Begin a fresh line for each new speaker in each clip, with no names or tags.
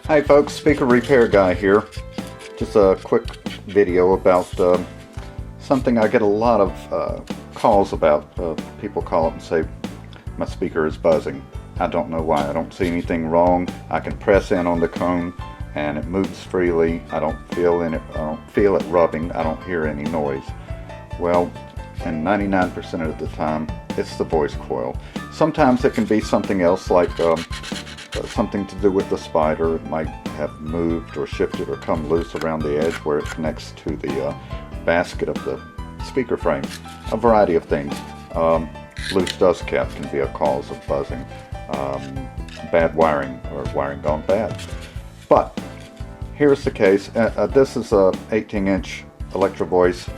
Hi folks, speaker repair guy here. Just a quick video about something I get a lot of calls about. People call up and say my speaker is buzzing. I don't know why. I don't see anything wrong. I can press in on the cone and it moves freely. I don't feel it rubbing. I don't hear any noise. Well, and 99% of the time it's the voice coil. Sometimes it can be something else, like something to do with the spider. It might have moved or shifted or come loose around the edge where it connects to the basket of the speaker frame. A variety of things. Loose dust cap can be a cause of buzzing. Bad wiring, or wiring gone bad. But here's the case. This is a 18-inch Electro Voice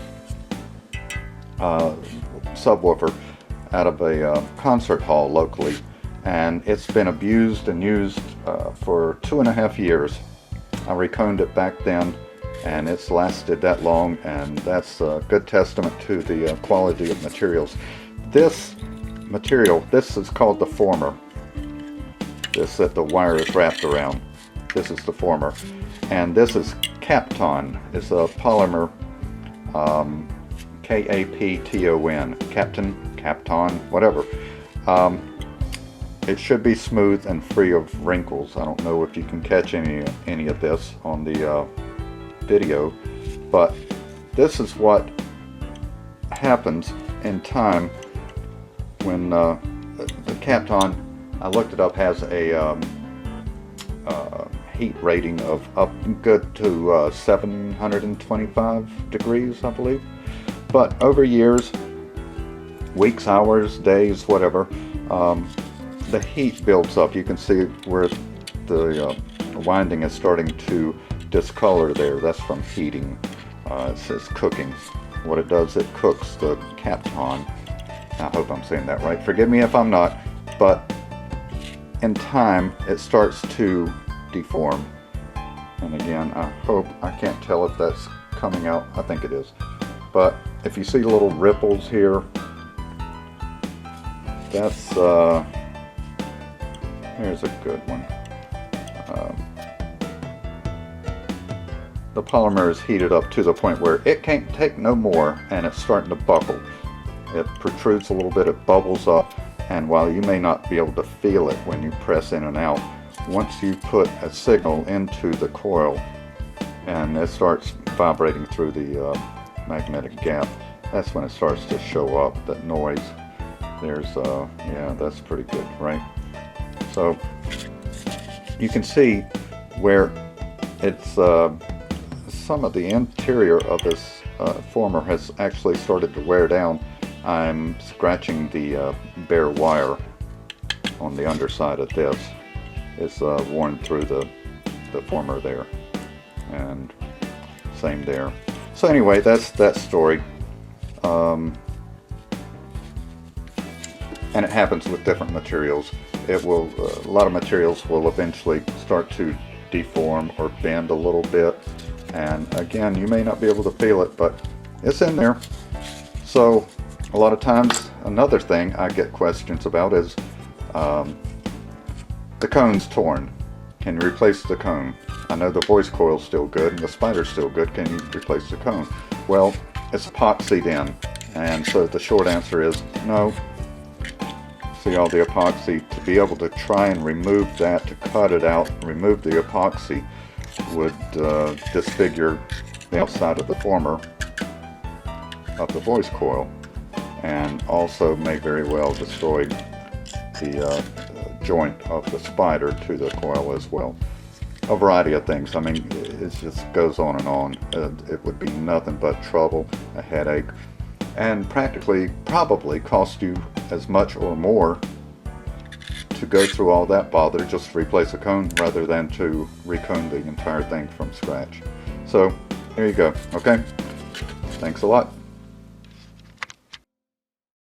subwoofer out of a concert hall locally, and it's been abused and used for 2.5 years. I reconed it back then and it's lasted that long, and that's a good testament to the quality of materials. This material, this is called the former. This that the wire is wrapped around. This is the former, and this is Kapton. It's a polymer, K-A-P-T-O-N, Kapton, whatever. It should be smooth and free of wrinkles. I don't know if you can catch any of this on the video, but this is what happens in time when the Kapton, I looked it up, has a heat rating of up good to 725 degrees, I believe. But over years, weeks, hours, days, whatever, the heat builds up. You can see where the winding is starting to discolor there. That's from heating. It says cooking. What it does, it cooks the Kapton. I hope I'm saying that right. Forgive me if I'm not. But in time, it starts to deform. And again, I can't tell if that's coming out. I think it is. But if you see little ripples here, that's here's a good one. The polymer is heated up to the point where it can't take no more, and it's starting to buckle. It protrudes a little bit, it bubbles up, and while you may not be able to feel it when you press in and out, once you put a signal into the coil and it starts vibrating through the magnetic gap, that's when it starts to show up, that noise. There's yeah, that's pretty good, right? So you can see where it's some of the interior of this former has actually started to wear down. I'm scratching the bare wire on the underside of this. It's worn through the former there, and same there. So anyway, that's that story. And it happens with different materials. It will, a lot of materials will eventually start to deform or bend a little bit. And again, you may not be able to feel it, but it's in there. So a lot of times, another thing I get questions about is the cone's torn. Can you replace the cone? I know the voice coil's still good and the spider's still good. Can you replace the cone? Well, it's epoxied in, and so the short answer is no. See all the epoxy? To be able to try and remove that, to cut it out, remove the epoxy, would disfigure the outside of the former of the voice coil, and also may very well destroy the joint of the spider to the coil as well. A variety of things. I mean, it just goes on and on. It would be nothing but trouble, a headache, and practically probably cost you as much or more to go through all that bother just to replace a cone rather than to recone the entire thing from scratch. So there you go. Okay, thanks a lot.